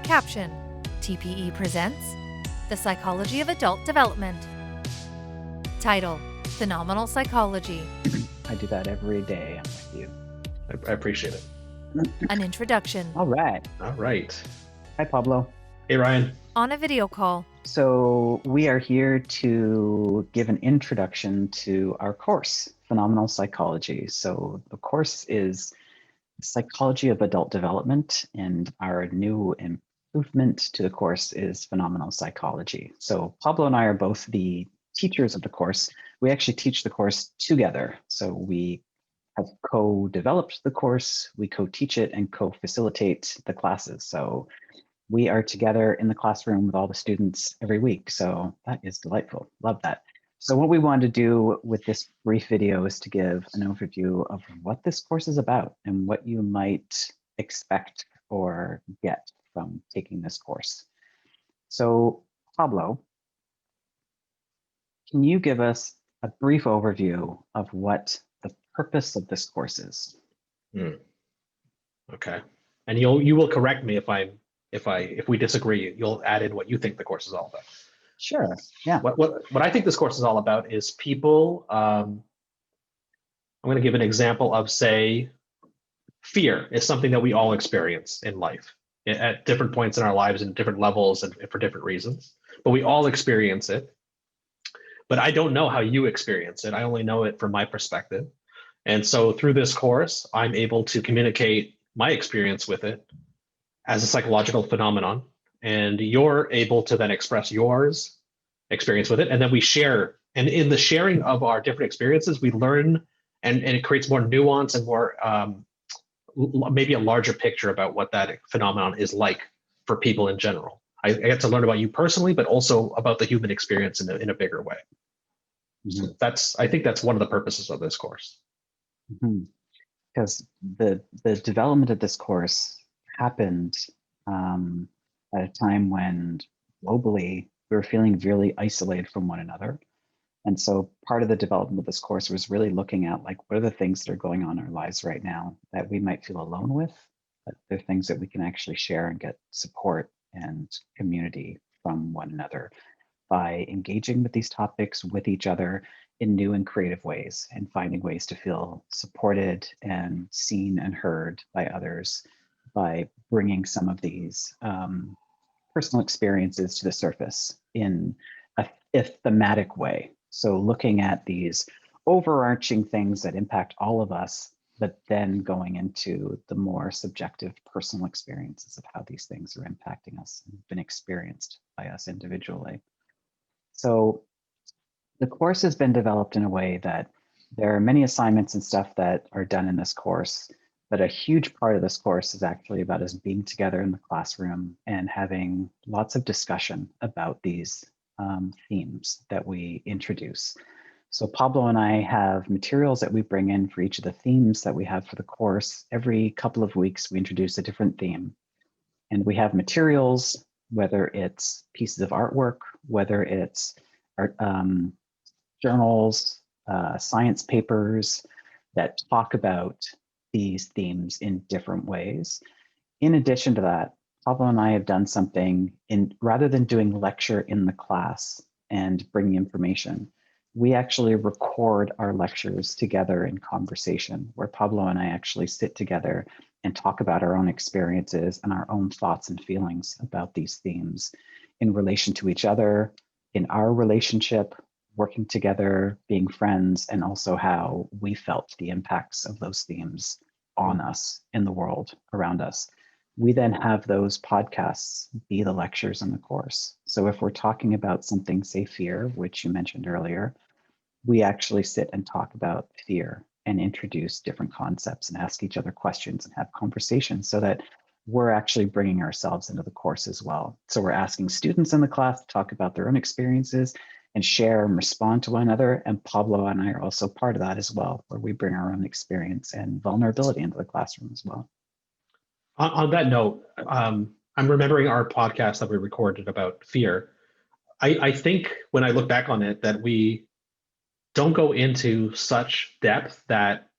Caption, TPE presents The Psychology of Adult Development. Title, Phenomenal Psychology. I do that every day. I'm with you. I appreciate it. An introduction. All right. Hi, Pablo. Hey, Ryan. On a video call. So we are here to give an introduction to our course, Phenomenal Psychology. So the course is Psychology of Adult Development, and our new improvement to the course is Phenomenal Psychology. So Pablo and I are both the teachers of the course. We actually teach the course together. So we have co-developed the course, we co-teach it and co-facilitate the classes. So we are together in the classroom with all the students every week. So that is delightful. Love that. So what we wanted to do with this brief video is to give an overview of what this course is about and what you might expect or get from taking this course. So Pablo, can you give us a brief overview of what the purpose of this course is? Okay. And you will correct me if we disagree. You'll add in what you think the course is all about. Sure. Yeah. What I think this course is all about is people. I'm going to give an example of, say, fear is something that we all experience in life at different points in our lives and different levels and for different reasons. But we all experience it. But I don't know how you experience it. I only know it from my perspective. And so through this course, I'm able to communicate my experience with it as a psychological phenomenon. And you're able to then express yours experience with it. And then we share. And in the sharing of our different experiences, we learn and it creates more nuance and more maybe a larger picture about what that phenomenon is like for people in general. I get to learn about you personally, but also about the human experience in a bigger way. Mm-hmm. So I think that's one of the purposes of this course. Mm-hmm. Because the development of this course happened at a time when globally we were feeling really isolated from one another. And so part of the development of this course was really looking at what are the things that are going on in our lives right now that we might feel alone with, but they're things that we can actually share and get support and community from one another by engaging with these topics with each other in new and creative ways and finding ways to feel supported and seen and heard by others by bringing some of these personal experiences to the surface in a thematic way. So looking at these overarching things that impact all of us, but then going into the more subjective personal experiences of how these things are impacting us and been experienced by us individually. So the course has been developed in a way that there are many assignments and stuff that are done in this course, but a huge part of this course is actually about us being together in the classroom and having lots of discussion about these themes that we introduce. So Pablo and I have materials that we bring in for each of the themes that we have for the course. Every couple of weeks, we introduce a different theme. And we have materials, whether it's pieces of artwork, whether it's art, journals, science papers that talk about these themes in different ways. In addition to that, Pablo and I have done something rather than doing lecture in the class and bringing information, we actually record our lectures together in conversation where Pablo and I actually sit together and talk about our own experiences and our own thoughts and feelings about these themes in relation to each other, in our relationship, working together, being friends, and also how we felt the impacts of those themes on us in the world around us. We then have those podcasts be the lectures in the course. So if we're talking about something, say fear, which you mentioned earlier, we actually sit and talk about fear and introduce different concepts and ask each other questions and have conversations so that we're actually bringing ourselves into the course as well. So we're asking students in the class to talk about their own experiences and share and respond to one another. And Pablo and I are also part of that as well, where we bring our own experience and vulnerability into the classroom as well. On that note, I'm remembering our podcast that we recorded about fear. I think when I look back on it, that we don't go into such depth that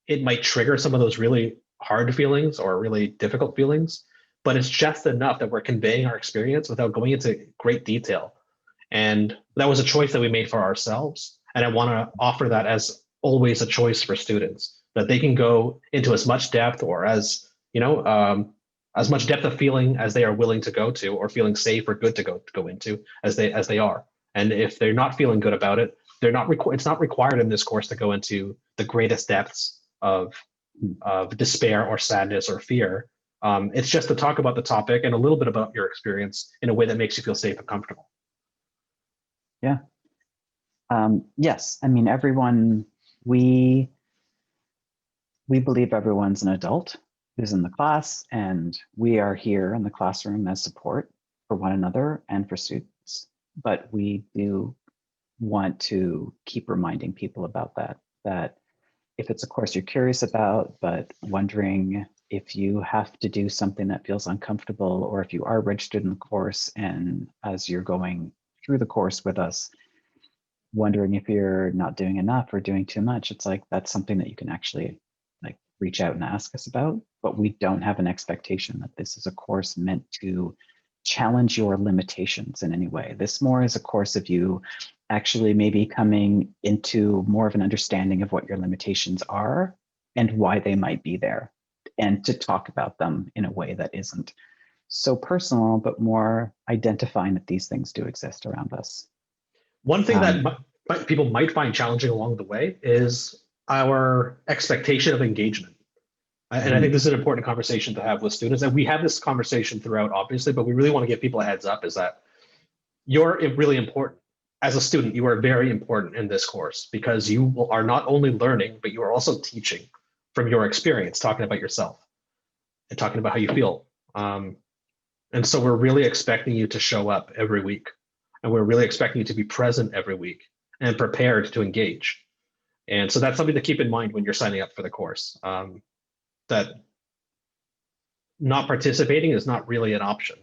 it might trigger some of those really hard feelings or really difficult feelings. but it's just enough that we're conveying our experience without going into great detail. And that was a choice that we made for ourselves. And I want to offer that as always a choice for students, that they can go into as much depth or as, as much depth of feeling as they are willing to go to, or feeling safe or good to go into as they are. And if they're not feeling good about it, it's not required in this course to go into the greatest depths of despair or sadness or fear. It's just to talk about the topic and a little bit about your experience in a way that makes you feel safe and comfortable. Yeah. Yes. I mean, everyone, we believe everyone's an adult who's in the class, and we are here in the classroom as support for one another and for students. But we do want to keep reminding people about that if it's a course you're curious about, but wondering if you have to do something that feels uncomfortable, or if you are registered in the course and as you're going through the course with us, wondering if you're not doing enough or doing too much, it's like, that's something that you can actually like reach out and ask us about. But we don't have an expectation that this is a course meant to challenge your limitations in any way. This more is a course of you actually maybe coming into more of an understanding of what your limitations are and why they might be there, and to talk about them in a way that isn't so personal, but more identifying that these things do exist around us. One thing that people might find challenging along the way is our expectation of engagement. And I think this is an important conversation to have with students. And we have this conversation throughout, obviously, but we really want to give people a heads up, is that you're really important. As a student, you are very important in this course, because you are not only learning, but you are also teaching from your experience, talking about yourself and talking about how you feel. And so we're really expecting you to show up every week. And we're really expecting you to be present every week and prepared to engage. And so that's something to keep in mind when you're signing up for the course, that not participating is not really an option.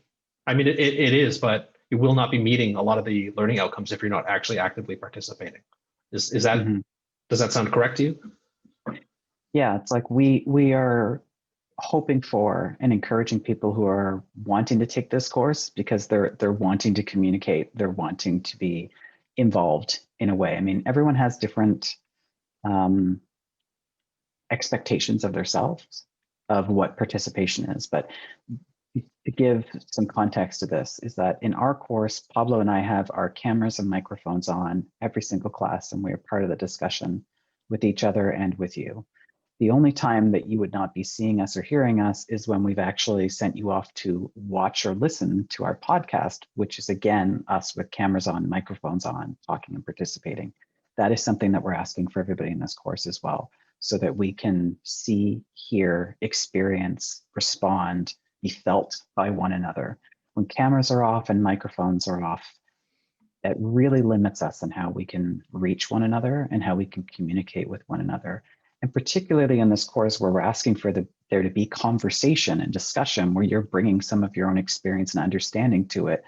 I mean, it is, but you will not be meeting a lot of the learning outcomes if you're not actually actively participating. Is that, does that sound correct to you? Yeah, it's like we are hoping for and encouraging people who are wanting to take this course because they're wanting to communicate, they're wanting to be involved in a way. I mean, everyone has different expectations of themselves, of what participation is. But to give some context to this is that in our course, Pablo and I have our cameras and microphones on every single class, and we are part of the discussion with each other and with you. The only time that you would not be seeing us or hearing us is when we've actually sent you off to watch or listen to our podcast, which is again, us with cameras on, microphones on, talking and participating. That is something that we're asking for everybody in this course as well, so that we can see, hear, experience, respond, be felt by one another. When cameras are off and microphones are off, that really limits us in how we can reach one another and how we can communicate with one another. And particularly in this course where we're asking for there to be conversation and discussion, where you're bringing some of your own experience and understanding to it,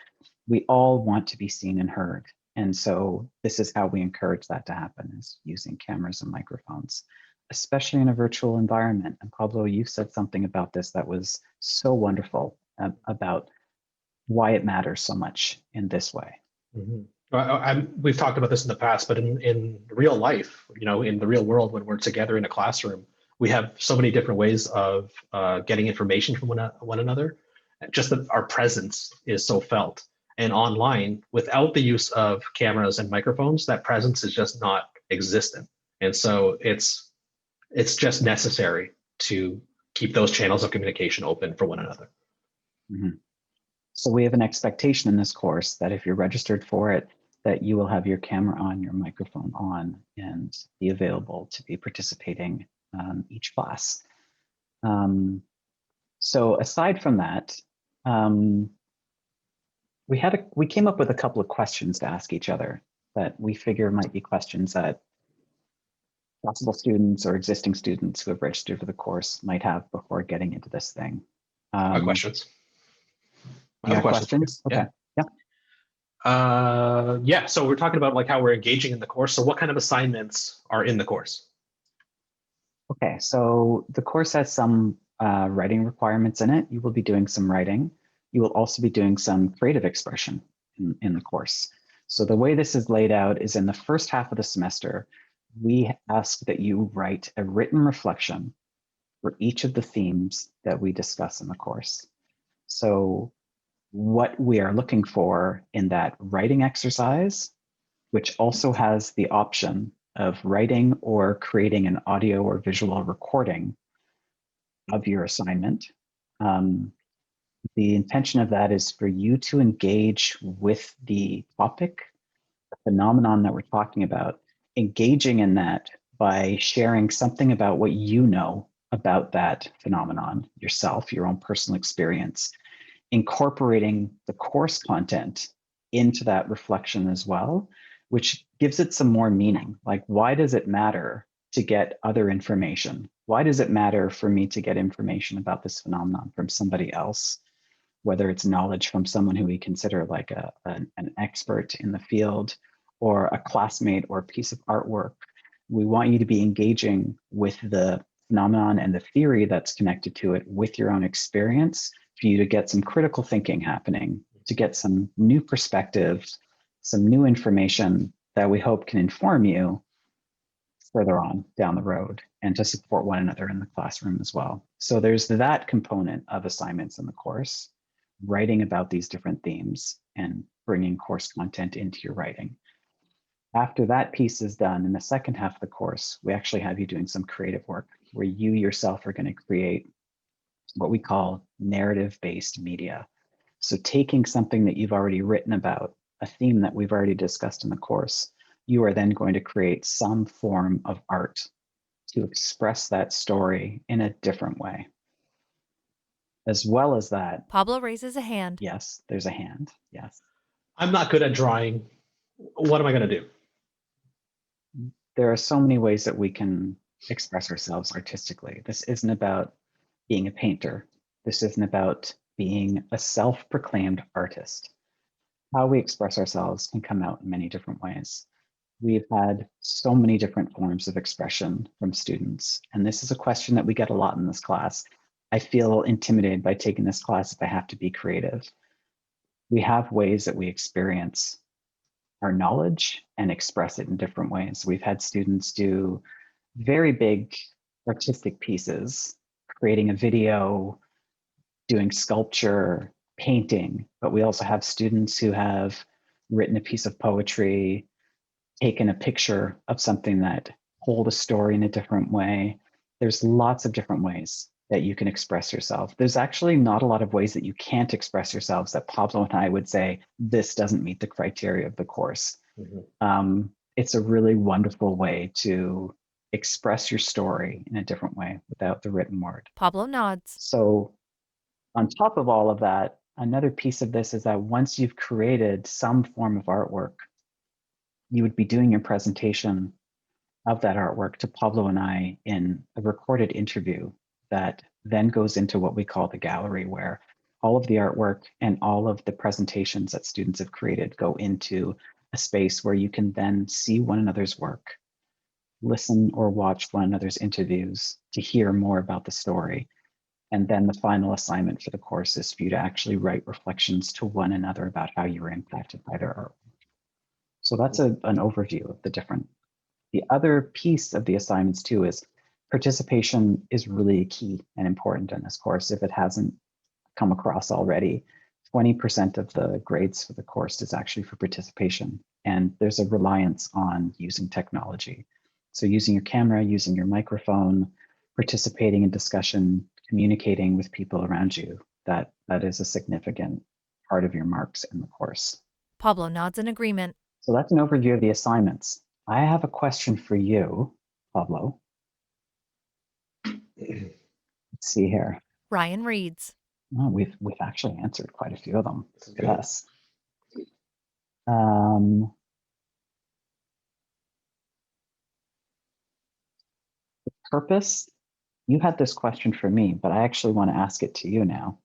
we all want to be seen and heard. And so this is how we encourage that to happen, is using cameras and microphones, especially in a virtual environment. And Pablo, you said something about this that was so wonderful, about why it matters so much in this way. We've talked about this in the past, but in real life, in the real world, when we're together in a classroom, we have so many different ways of getting information from one another. Just that our presence is so felt. And online, without the use of cameras and microphones, that presence is just not existent. And so it's just necessary to keep those channels of communication open for one another. So we have an expectation in this course that if you're registered for it, that you will have your camera on, your microphone on, and be available to be participating each class. So aside from that, we came up with a couple of questions to ask each other that we figure might be questions that possible students or existing students who have registered for the course might have before getting into this thing. Questions? You have questions? Okay. Yeah. So we're talking about like how we're engaging in the course. So what kind of assignments are in the course? Okay. So the course has some writing requirements in it. You will be doing some writing. You will also be doing some creative expression in the course. So the way this is laid out is in the first half of the semester, we ask that you write a written reflection for each of the themes that we discuss in the course. So what we are looking for in that writing exercise, which also has the option of writing or creating an audio or visual recording of your assignment. The intention of that is for you to engage with the topic, the phenomenon that we're talking about, engaging in that by sharing something about what you know about that phenomenon yourself, your own personal experience, incorporating the course content into that reflection as well, which gives it some more meaning. Like, why does it matter to get other information? Why does it matter for me to get information about this phenomenon from somebody else, whether it's knowledge from someone who we consider like an expert in the field or a classmate or a piece of artwork? We want you to be engaging with the phenomenon and the theory that's connected to it with your own experience, for you to get some critical thinking happening, to get some new perspectives, some new information that we hope can inform you further on down the road, and to support one another in the classroom as well. So there's that component of assignments in the course, writing about these different themes and bringing course content into your writing. After that piece is done, in the second half of the course, we actually have you doing some creative work where you yourself are going to create what we call narrative-based media. So taking something that you've already written about, a theme that we've already discussed in the course, you are then going to create some form of art to express that story in a different way. As well as that, Pablo raises a hand. yes, there's a hand, yes. I'm not good at drawing. What am I going to do? There are so many ways that we can express ourselves artistically. This isn't about being a painter. This isn't about being a self-proclaimed artist. How we express ourselves can come out in many different ways. We've had so many different forms of expression from students, and this is a question that we get a lot in this class. I feel intimidated by taking this class if I have to be creative. We have ways that we experience our knowledge and express it in different ways. We've had students do very big artistic pieces, creating a video, doing sculpture, painting, but we also have students who have written a piece of poetry, taken a picture of something that told a story in a different way. There's lots of different ways that you can express yourself. There's actually not a lot of ways that you can't express yourselves that Pablo and I would say, this doesn't meet the criteria of the course. Mm-hmm. It's a really wonderful way to express your story in a different way without the written word. Pablo nods. So on top of all of that, another piece of this is that once you've created some form of artwork, you would be doing your presentation of that artwork to Pablo and I in a recorded interview that then goes into what we call the gallery, where all of the artwork and all of the presentations that students have created go into a space where you can then see one another's work, listen or watch one another's interviews to hear more about the story. And then the final assignment for the course is for you to actually write reflections to one another about how you were impacted by their artwork. So that's an overview of the different. The other piece of the assignments too is participation is really key and important in this course. If it hasn't come across already, 20% of the grades for the course is actually for participation. And there's a reliance on using technology. So using your camera, using your microphone, participating in discussion, communicating with people around you, that is a significant part of your marks in the course. Pablo nods in agreement. So that's an overview of the assignments. I have a question for you, Pablo. Let's see here. Ryan reads. Oh, we've actually answered quite a few of them. Yes. The purpose, you had this question for me, but I actually want to ask it to you now.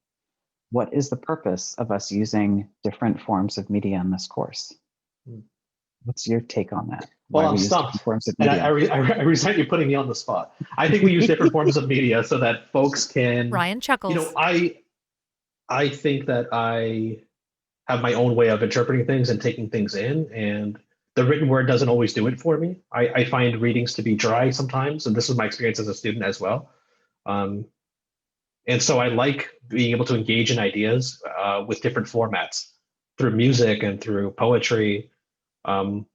What is the purpose of us using different forms of media in this course? What's your take on that? Well, Why I'm we use stumped. different forms of And media? I resent you putting me on the spot. I think we use different forms of media so that folks can, Ryan chuckles. I think that I have my own way of interpreting things and taking things in, and the written word doesn't always do it for me. I find readings to be dry sometimes, and this was my experience as a student as well. Um, and so I like being able to engage in ideas with different formats through music and through poetry. Um,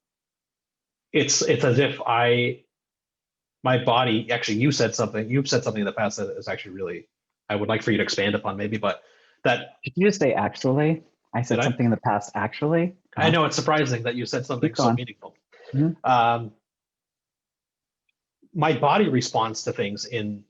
it's as if my body actually you've said something in the past that is actually really I would like for you to expand upon maybe, but that Did you just say actually? I said Did I? something in the past. Actually, I know it's surprising that you said something Keep so going. meaningful. Mhm. My body responds to things in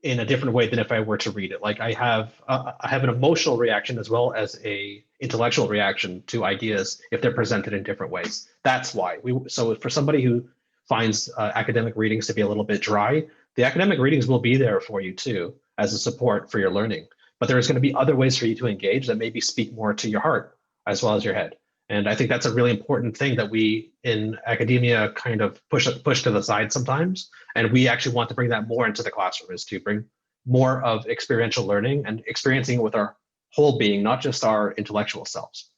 a different way than if I were to read it. Like I have an emotional reaction as well as a intellectual reaction to ideas if they're presented in different ways. That's why so for somebody who finds academic readings to be a little bit dry, the academic readings will be there for you too as a support for your learning. But there's going to be other ways for you to engage that maybe speak more to your heart as well as your head. And I think that's a really important thing that we in academia kind of push to the side sometimes. And we actually want to bring that more into the classroom, is to bring more of experiential learning and experiencing it with our whole being, not just our intellectual selves.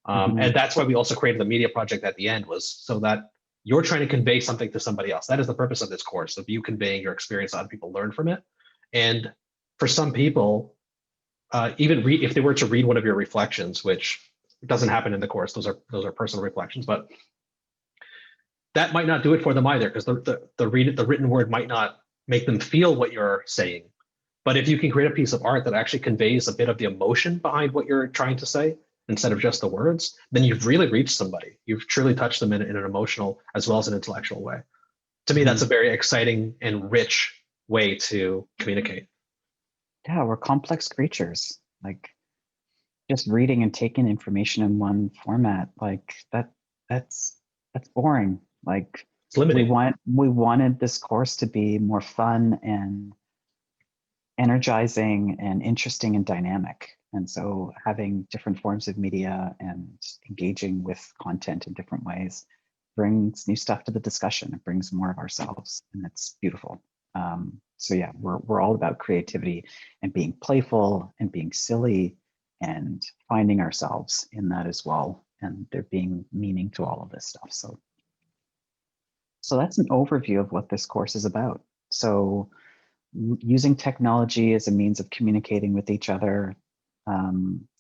And that's why we also created the media project at the end, was so that you're trying to convey something to somebody else. That is the purpose of this course, of you conveying your experience, so other people learn from it. And for some people, even if they were to read one of your reflections, which doesn't happen in the course, those are personal reflections, but that might not do it for them either, because the written word might not make them feel what you're saying. But if you can create a piece of art that actually conveys a bit of the emotion behind what you're trying to say instead of just the words, then you've really reached somebody. You've truly touched them in an emotional as well as an intellectual way. To me, that's a very exciting and rich way to communicate. Yeah, we're complex creatures. Like just reading and taking information in one format, like that's boring. Like It's limiting. we wanted this course to be more fun and energizing and interesting and dynamic. And so having different forms of media and engaging with content in different ways brings new stuff to the discussion. It brings more of ourselves, and it's beautiful. So yeah, we're all about creativity and being playful and being silly and finding ourselves in that as well. And there being meaning to all of this stuff. So that's an overview of what this course is about. So using technology as a means of communicating with each other,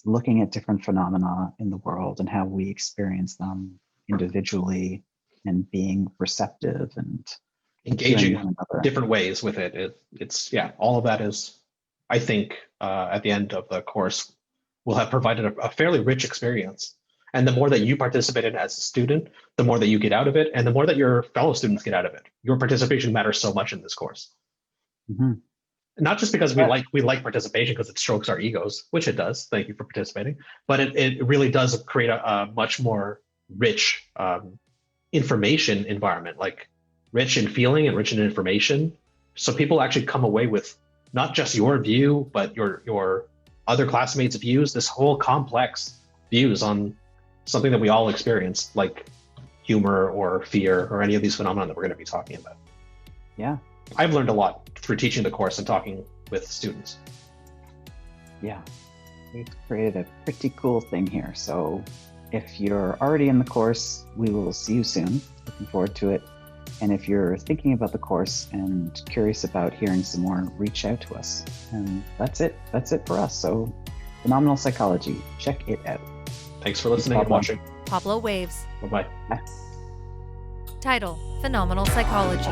looking at different phenomena in the world and how we experience them individually, and being receptive and Engaging one another. different ways with it. It's all of that is, I think, at the end of the course, will have provided a fairly rich experience. And the more that you participate in it as a student, the more that you get out of it, and the more that your fellow students get out of it. Your participation matters so much in this course. Mm-hmm. Not just because we like participation because it strokes our egos, which it does. Thank you for participating. But it really does create a much more rich information environment, like rich in feeling and rich in information. So people actually come away with not just your view, but your other classmates' views, this whole complex views on something that we all experience, like humor or fear or any of these phenomena that we're going to be talking about. Yeah. I've learned a lot through teaching the course and talking with students. Yeah. We've created a pretty cool thing here. So if you're already in the course, we will see you soon. Looking forward to it. And if you're thinking about the course and curious about hearing some more, reach out to us. And that's it. That's it for us. So Phenomenal Psychology, check it out. Thanks for listening and watching. Pablo waves. Bye-bye. Bye. Title: Phenomenal Psychology.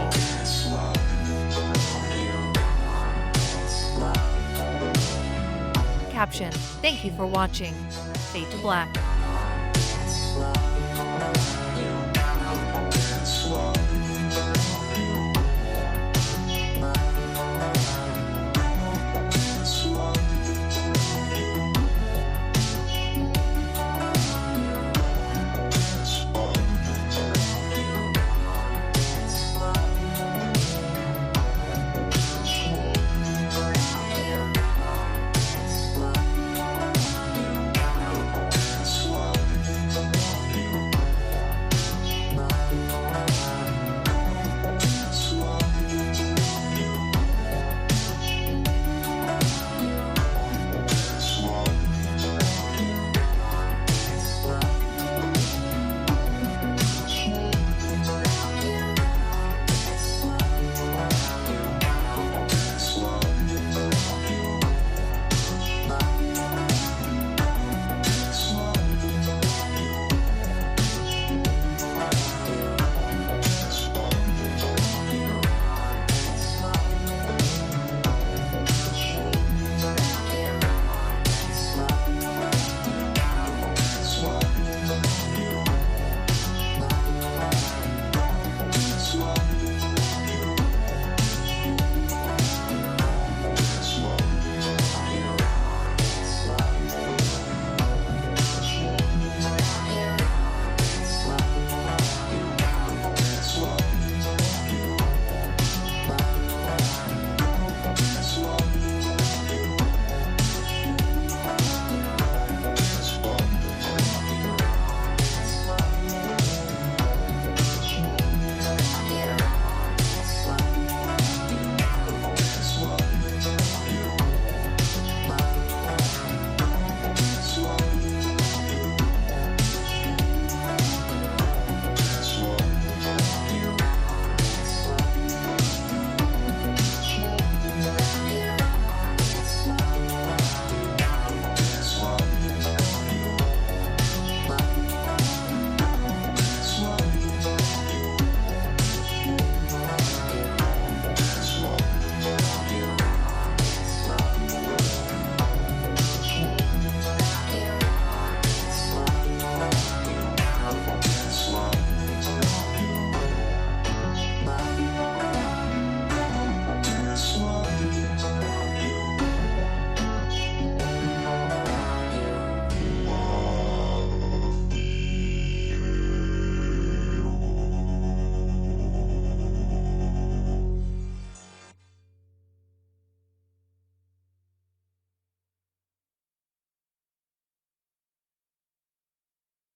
Caption: Thank you for watching. Fade to black.